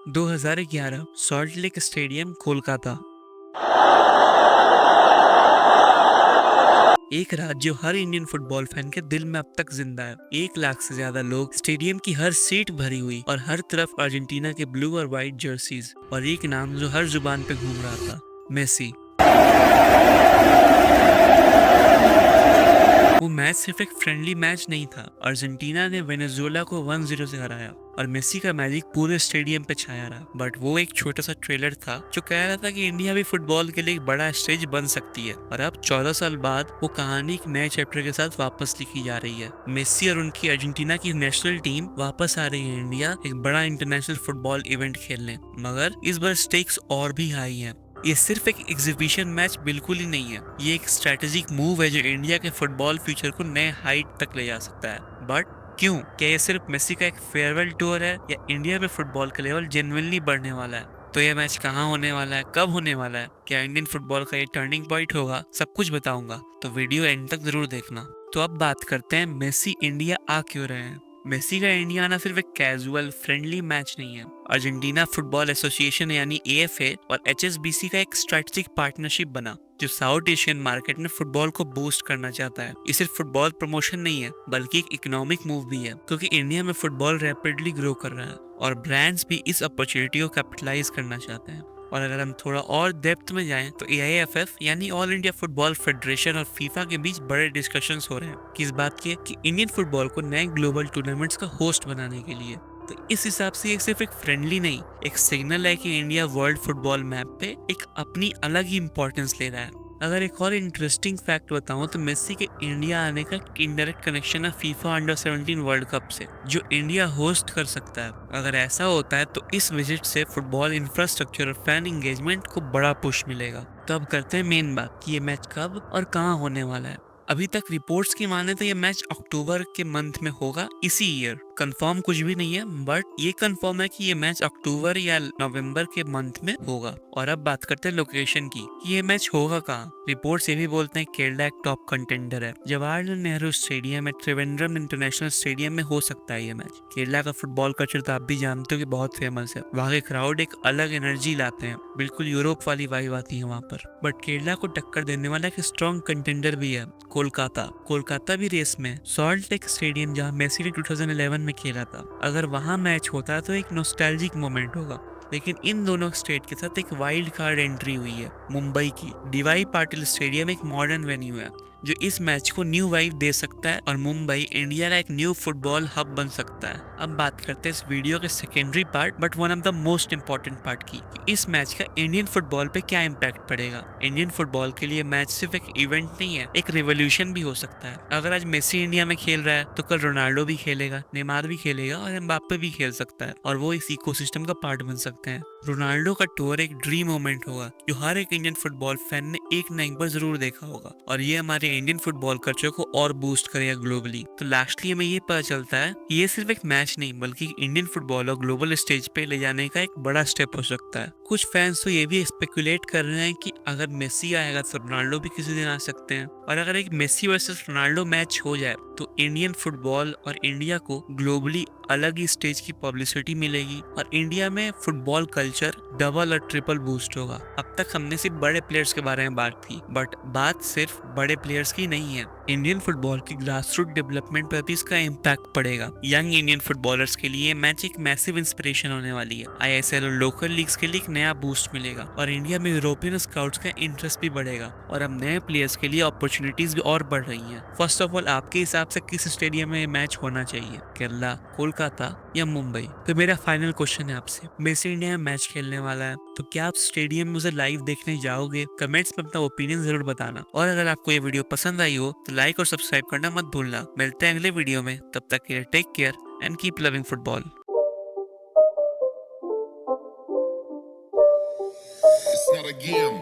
2011 salt lake stadium Kolkata. एक रात जो हर इंडियन फुटबॉल फैन के दिल में अब तक जिंदा है। 1 लाख से ज्यादा लोग, स्टेडियम की हर सीट भरी हुई और हर तरफ अर्जेंटीना के ब्लू और व्हाइट जर्सीज, और एक नाम जो हर जुबान पे घूम रहा था, मेसी। वो मैच सिर्फ एक फ्रेंडली मैच नहीं था। अर्जेंटीना ने वेनेजुएला को 1-0 से हराया और मेसी का मैजिक पूरे स्टेडियम पे छाया रहा। बट वो एक छोटा सा ट्रेलर था जो कह रहा था कि इंडिया भी फुटबॉल के लिए एक बड़ा स्टेज बन सकती है। और अब 14 साल बाद वो कहानी एक नए चैप्टर के साथ वापस लिखी जा रही है। मेसी और उनकी अर्जेंटीना की नेशनल टीम वापस आ रही है इंडिया एक बड़ा इंटरनेशनल फुटबॉल इवेंट खेलने। मगर इस बार स्टेक्स और भी हाई हैं। ये सिर्फ एक एग्जीबिशन मैच बिल्कुल ही नहीं है, ये एक स्ट्रेटेजिक मूव है जो इंडिया के फुटबॉल फ्यूचर को नए हाइट तक ले जा सकता है। बट क्यों? क्या ये सिर्फ मेसी का एक फेयरवेल टूर है, या इंडिया में फुटबॉल का लेवल जेन्युइनली बढ़ने वाला है? तो ये मैच कहाँ होने वाला है, कब होने वाला है, क्या इंडियन फुटबॉल का ये टर्निंग पॉइंट होगा, सब कुछ बताऊंगा, तो वीडियो एंड तक जरूर देखना। तो अब बात करते हैं मेसी इंडिया आ क्यों रहे हैं। मेसी का इंडिया आना सिर्फ एक कैजुअल फ्रेंडली मैच नहीं है। अर्जेंटीना फुटबॉल एसोसिएशन यानी AFA और HSBC का एक स्ट्रेटेजिक पार्टनरशिप बना जो साउथ एशियन मार्केट में फुटबॉल को बूस्ट करना चाहता है। ये सिर्फ फुटबॉल प्रमोशन नहीं है बल्कि एक इकोनॉमिक मूव भी है, क्योंकि इंडिया में फुटबॉल रैपिडली ग्रो कर रहा है और ब्रांड्स भी इस अपॉर्चुनिटी को कैपिटलाइज करना चाहते हैं। और अगर हम थोड़ा और डेप्थ में जाएं तो AIFF यानी ऑल इंडिया फुटबॉल फेडरेशन और फीफा के बीच बड़े डिस्कशंस हो रहे हैं किस बात के कि इंडियन फुटबॉल को नए ग्लोबल टूर्नामेंट्स का होस्ट बनाने के लिए। तो इस हिसाब से ये सिर्फ एक फ्रेंडली नहीं, एक सिग्नल है कि इंडिया वर्ल्ड फुटबॉल मैप पे एक अपनी अलग ही इंपॉर्टेंस ले रहा है। अगर एक और इंटरेस्टिंग फैक्ट बताऊं तो मेसी के इंडिया आने का इनडायरेक्ट कनेक्शन है फीफा अंडर 17 वर्ल्ड कप से, जो इंडिया होस्ट कर सकता है। अगर ऐसा होता है तो इस विजिट से फुटबॉल इंफ्रास्ट्रक्चर और फैन एंगेजमेंट को बड़ा पुश मिलेगा। तो अब करते हैं मेन बात कि ये मैच कब और कहाँ होने वाला है। अभी तक रिपोर्ट्स की माने तो ये मैच अक्टूबर के मंथ में होगा इसी ईयर। कंफर्म कुछ भी नहीं है, बट ये कंफर्म है कि ये मैच अक्टूबर या नवंबर के मंथ में होगा। और अब बात करते हैं लोकेशन की कि ये मैच होगा कहाँ। रिपोर्ट्स ये भी बोलते हैं केरला एक टॉप कंटेंडर है। जवाहरलाल नेहरू स्टेडियम में, त्रिवेंद्रम इंटरनेशनल स्टेडियम में हो सकता है ये मैच। केरला का फुटबॉल कल्चर तो आप भी जानते हो कि बहुत फेमस है। वहाँ के क्राउड एक अलग एनर्जी लाते हैं, बिल्कुल यूरोप वाली वाइब आती है वहाँ पर। बट केरला को टक्कर देने वाला एक स्ट्रॉन्ग कंटेंडर भी है, कोलकाता। कोलकाता भी रेस में। सॉल्ट लेक स्टेडियम जहां मेसी ने 2011 में खेला था, अगर वहां मैच होता है तो एक नॉस्टैल्जिक मोमेंट होगा। लेकिन इन दोनों स्टेट के साथ एक वाइल्ड कार्ड एंट्री हुई है मुंबई की। DY पाटिल स्टेडियम एक मॉडर्न वेन्यू है जो इस मैच को न्यू वाइब दे सकता है और मुंबई इंडिया का एक न्यू फुटबॉल हब बन सकता है। अब बात करते हैं इस वीडियो के secondary part but one of the most important part की, कि इस मैच का इंडियन फुटबॉल पे क्या इम्पैक्ट पड़ेगा। इंडियन फुटबॉल के लिए मैच सिर्फ एक इवेंट नहीं है, एक रिवॉल्यूशन भी हो सकता है। अगर आज मेसी इंडिया में खेल रहा है तो कल रोनाल्डो भी खेलेगा, नेमार भी खेलेगा और एम्बाप्पे भी खेल सकता है, और वो इस इकोसिस्टम का पार्ट बन सकते हैं। रोनाल्डो का टूर एक ड्रीम मोमेंट होगा जो हर एक इंडियन फुटबॉल फैन ने एक ना एक बार जरूर देखा होगा, और ये हमारे इंडियन फुटबॉल कल्चर को और बूस्ट करेगा ग्लोबली। तो लास्टली हमें ये पता चलता है कि ये सिर्फ एक मैच नहीं बल्कि इंडियन फुटबॉल और ग्लोबल स्टेज पे ले जाने का एक बड़ा स्टेप हो सकता है। कुछ फैंस तो ये भी स्पेकुलेट कर रहे हैं कि अगर मेसी आएगा तो रोनाल्डो भी किसी दिन आ सकते हैं, और अगर एक मेसी वर्सेस रोनाल्डो मैच हो जाए तो इंडियन फुटबॉल और इंडिया को ग्लोबली अलग ही स्टेज की पब्लिसिटी मिलेगी और इंडिया में फुटबॉल कल्चर डबल और ट्रिपल बूस्ट होगा। अब तक हमने सिर्फ बड़े प्लेयर्स के बारे में बात की, बट बात सिर्फ बड़े प्लेयर्स की नहीं है। इंडियन फुटबॉल की ग्रासरूट डेवलपमेंट पर भी इसका इम्पैक्ट पड़ेगा। यंग इंडियन फुटबॉलर्स के लिए मैच एक मैसिव इंस्पिरेशन होने वाली है। ISL और लोकल लीग्स के लिए एक नया बूस्ट मिलेगा और इंडिया में यूरोपियन स्काउट्स का इंटरेस्ट भी बढ़ेगा, और अब नए प्लेयर्स के लिए अपॉर्चुनिटीज भी और बढ़ रही हैं। फर्स्ट ऑफ ऑल, आपके हिसाब से किस स्टेडियम में मैच होना चाहिए, केरला, कोलकाता या मुंबई? तो मेरा फाइनल क्वेश्चन है आपसे, मेसी इंडिया में मैच खेलने वाला है तो क्या आप स्टेडियम में उसे लाइव देखने जाओगे? कमेंट्स में अपना ओपिनियन जरूर बताना, और अगर आपको ये वीडियो पसंद आई हो तो लाइक और सब्सक्राइब करना मत भूलना। मिलते हैं अगले वीडियो में, तब तक के लिए take care and keep loving football. It's not a game.